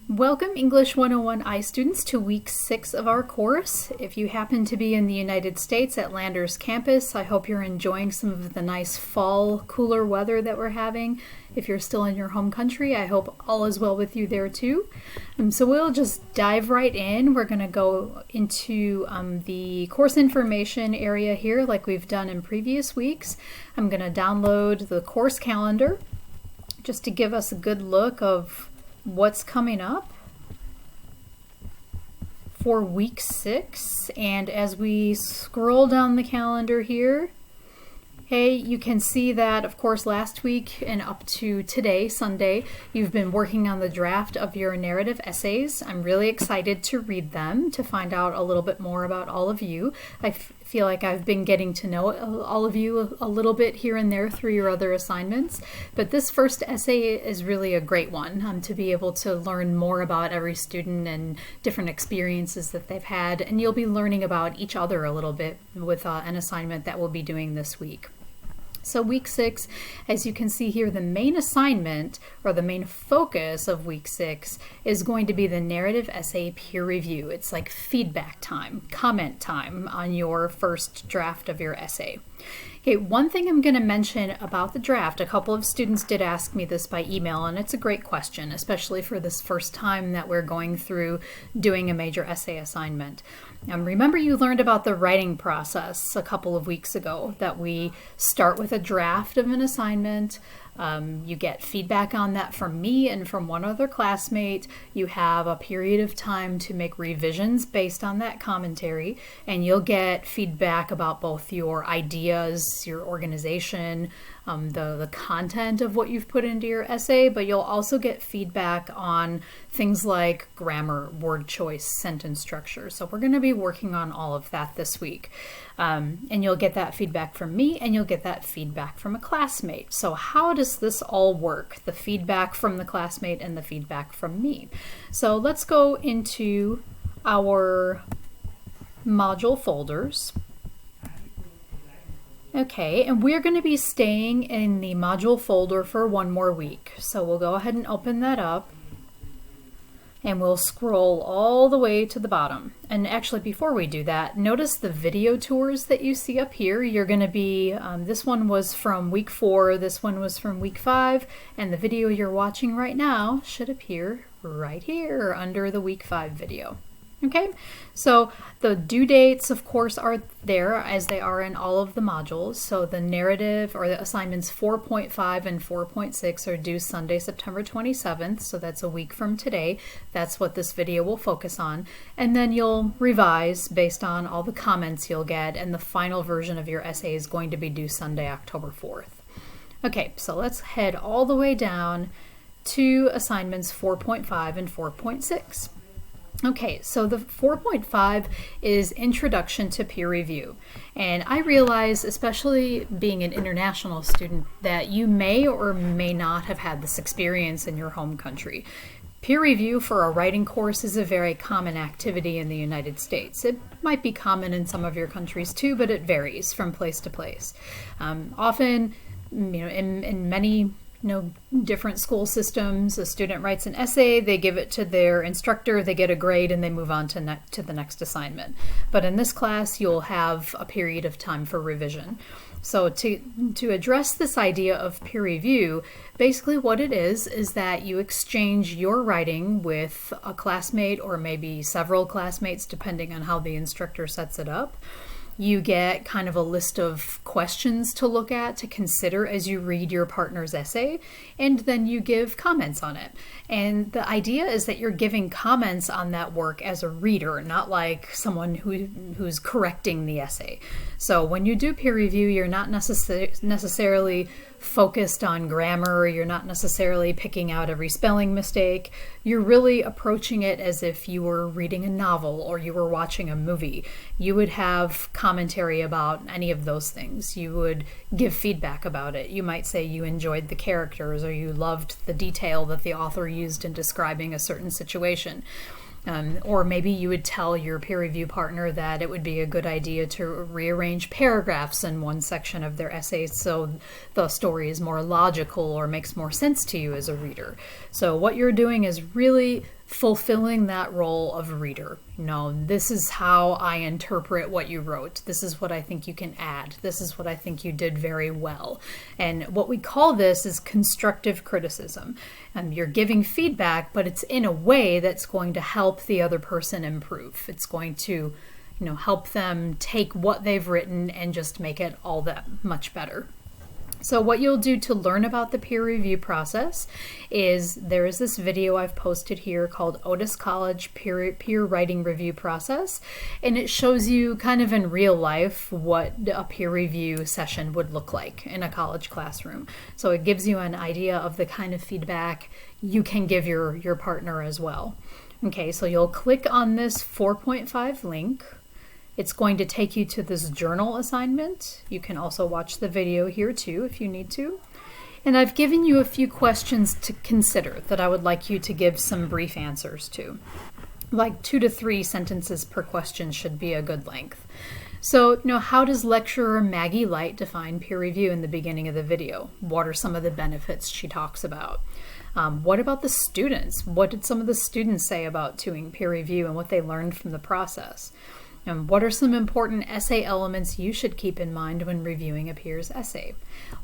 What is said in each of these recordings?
Welcome English 101 I students to week 6 of our course. If you happen to be in the United States at Landers campus, I hope you're enjoying some of the nice fall, cooler weather that we're having. If you're still in your home country, I hope all is well with you there too. So we'll just dive right in. We're going to go into the course information area here like we've done in previous weeks. I'm going to download the course calendar just to give us a good look of what's coming up for week 6. And as we scroll down the calendar here, hey, you can see that, of course, last week and up to today, Sunday, you've been working on the draft of your narrative essays. I'm really excited to read them, to find out a little bit more about all of you. I feel like I've been getting to know all of you a little bit here and there through your other assignments, but this first essay is really a great one to be able to learn more about every student and different experiences that they've had, and you'll be learning about each other a little bit with an assignment that we'll be doing this week. So week 6, as you can see here, the main assignment or the main focus of week 6 is going to be the narrative essay peer review. It's like feedback time, comment time on your first draft of your essay. Okay, one thing I'm going to mention about the draft, a couple of students did ask me this by email, and it's a great question, especially for this first time that we're going through doing a major essay assignment. Remember you learned about the writing process a couple of weeks ago, that we start with a draft of an assignment. You get feedback on that from me and from one other classmate. You have a period of time to make revisions based on that commentary, and you'll get feedback about both your ideas, your organization, the content of what you've put into your essay, but you'll also get feedback on things like grammar, word choice, sentence structure. So we're going to be working on all of that this week. And you'll get that feedback from me, and you'll get that feedback from a classmate. So how does this all work? The feedback from the classmate and the feedback from me. So let's go into our module folders. Okay, and we're going to be staying in the module folder for one more week. So we'll go ahead and open that up, and we'll scroll all the way to the bottom. And actually, before we do that, notice the video tours that you see up here. You're going to be, this one was from week 4, this one was from week 5, and the video you're watching right now should appear right here under the week 5 video. Okay, so the due dates, of course, are there as they are in all of the modules. So the narrative or the assignments 4.5 and 4.6 are due Sunday, September 27th. So that's a week from today. That's what this video will focus on. And then you'll revise based on all the comments you'll get, and the final version of your essay is going to be due Sunday, October 4th. Okay, so let's head all the way down to assignments 4.5 and 4.6. Okay, so the 4.5 is Introduction to Peer Review. And I realize, especially being an international student, that you may or may not have had this experience in your home country. Peer review for a writing course is a very common activity in the United States. It might be common in some of your countries too, but it varies from place to place. Often, in many different school systems, a student writes an essay, they give it to their instructor, they get a grade, and they move on to the next assignment. But in this class, you'll have a period of time for revision. So to address this idea of peer review, basically what it is that you exchange your writing with a classmate or maybe several classmates, depending on how the instructor sets it up. You get kind of a list of questions to look at, to consider as you read your partner's essay, and then you give comments on it. And the idea is that you're giving comments on that work as a reader, not like someone who's correcting the essay. So when you do peer review, you're not necessarily focused on grammar, you're not necessarily picking out every spelling mistake. You're really approaching it as if you were reading a novel or you were watching a movie. You would have commentary about any of those things. You would give feedback about it. You might say you enjoyed the characters or you loved the detail that the author used in describing a certain situation. Or maybe you would tell your peer review partner that it would be a good idea to rearrange paragraphs in one section of their essay so the story is more logical or makes more sense to you as a reader. So what you're doing is really fulfilling that role of reader. This is how I interpret what you wrote. This is what I think you can add. This is what I think you did very well. And what we call this is constructive criticism. You're giving feedback, but it's in a way that's going to help the other person improve. It's going to, help them take what they've written and just make it all that much better. So what you'll do to learn about the peer review process is there is this video I've posted here called Otis College Peer Writing Review Process, and it shows you kind of in real life what a peer review session would look like in a college classroom. So it gives you an idea of the kind of feedback you can give your partner as well. Okay, so you'll click on this 4.5 link. It's going to take you to this journal assignment. You can also watch the video here too if you need to. And I've given you a few questions to consider that I would like you to give some brief answers to. Like 2 to 3 sentences per question should be a good length. So, how does lecturer Maggie Light define peer review in the beginning of the video? What are some of the benefits she talks about? What about the students? What did some of the students say about doing peer review and what they learned from the process? And what are some important essay elements you should keep in mind when reviewing a peer's essay?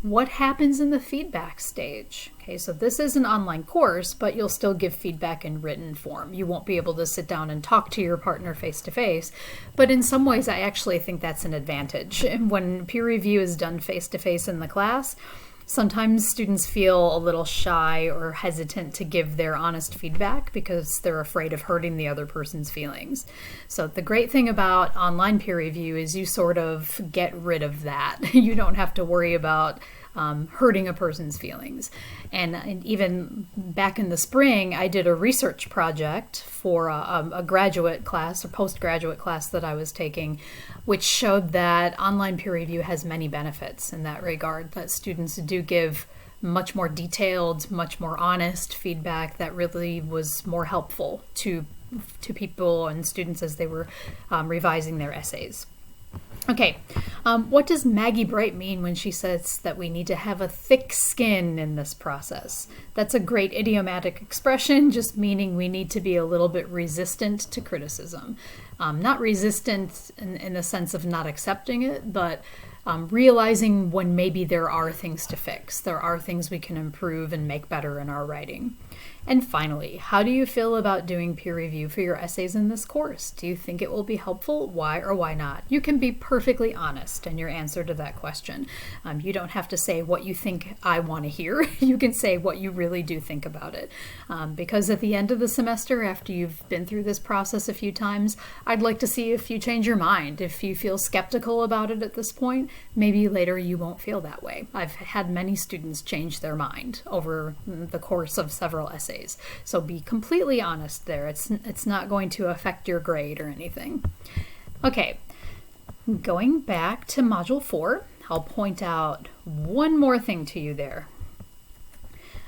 What happens in the feedback stage? Okay, so this is an online course, but you'll still give feedback in written form. You won't be able to sit down and talk to your partner face to face, but in some ways I actually think that's an advantage. When peer review is done face to face in the class, sometimes students feel a little shy or hesitant to give their honest feedback because they're afraid of hurting the other person's feelings. So the great thing about online peer review is you sort of get rid of that. You don't have to worry about hurting a person's feelings. And even back in the spring, I did a research project for a graduate class or postgraduate class that I was taking, which showed that online peer review has many benefits in that regard, that students do give much more detailed, much more honest feedback that really was more helpful to people and students as they were revising their essays. Okay, what does Maggie Bright mean when she says that we need to have a thick skin in this process? That's a great idiomatic expression, just meaning we need to be a little bit resistant to criticism. Not resistant in the sense of not accepting it, but realizing when maybe there are things to fix. There are things we can improve and make better in our writing. And finally, how do you feel about doing peer review for your essays in this course? Do you think it will be helpful? Why or why not? You can be perfectly honest in your answer to that question. You don't have to say what you think I want to hear. You can say what you really do think about it. Because at the end of the semester, after you've been through this process a few times, I'd like to see if you change your mind. If you feel skeptical about it at this point, maybe later you won't feel that way. I've had many students change their mind over the course of several essays. So be completely honest there. It's not going to affect your grade or anything. Okay, going back to Module 4, I'll point out one more thing to you there.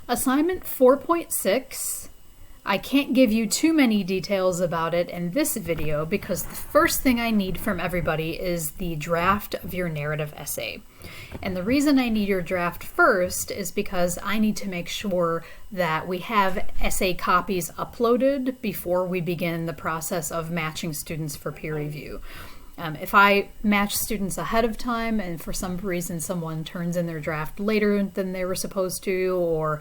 Assignment 4.6, I can't give you too many details about it in this video because the first thing I need from everybody is the draft of your narrative essay. And the reason I need your draft first is because I need to make sure that we have essay copies uploaded before we begin the process of matching students for peer review. If I match students ahead of time and for some reason someone turns in their draft later than they were supposed to, or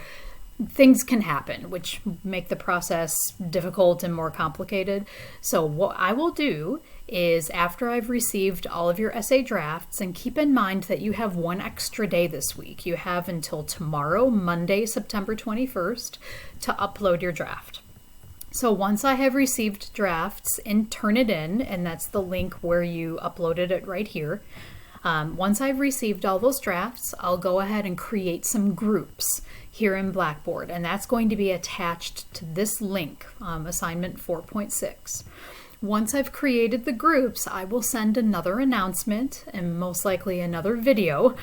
things can happen which make the process difficult and more complicated. So what I will do is after I've received all of your essay drafts, and keep in mind that you have one extra day this week. You have until tomorrow, Monday, September 21st, to upload your draft. So once I have received drafts and turn it in, and that's the link where you uploaded it right here. Once I've received all those drafts, I'll go ahead and create some groups here in Blackboard, and that's going to be attached to this link, assignment 4.6. Once I've created the groups, I will send another announcement and most likely another video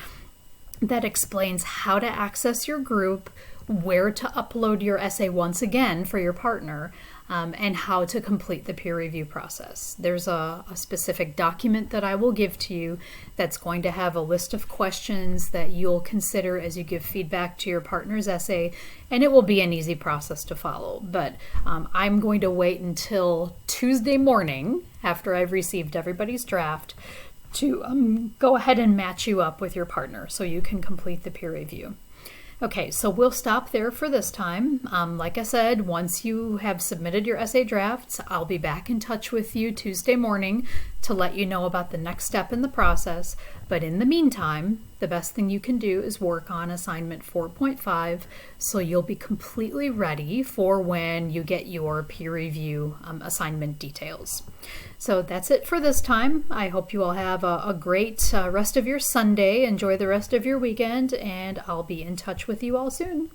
that explains how to access your group, where to upload your essay once again for your partner, and how to complete the peer review process. There's a specific document that I will give to you that's going to have a list of questions that you'll consider as you give feedback to your partner's essay, and it will be an easy process to follow. But I'm going to wait until Tuesday morning after I've received everybody's draft to go ahead and match you up with your partner so you can complete the peer review. Okay, so we'll stop there for this time. Like I said, once you have submitted your essay drafts, I'll be back in touch with you Tuesday morning to let you know about the next step in the process. But in the meantime, the best thing you can do is work on assignment 4.5 so you'll be completely ready for when you get your peer review assignment details. So that's it for this time. I hope you all have a great rest of your Sunday. Enjoy the rest of your weekend, and I'll be in touch with you all soon.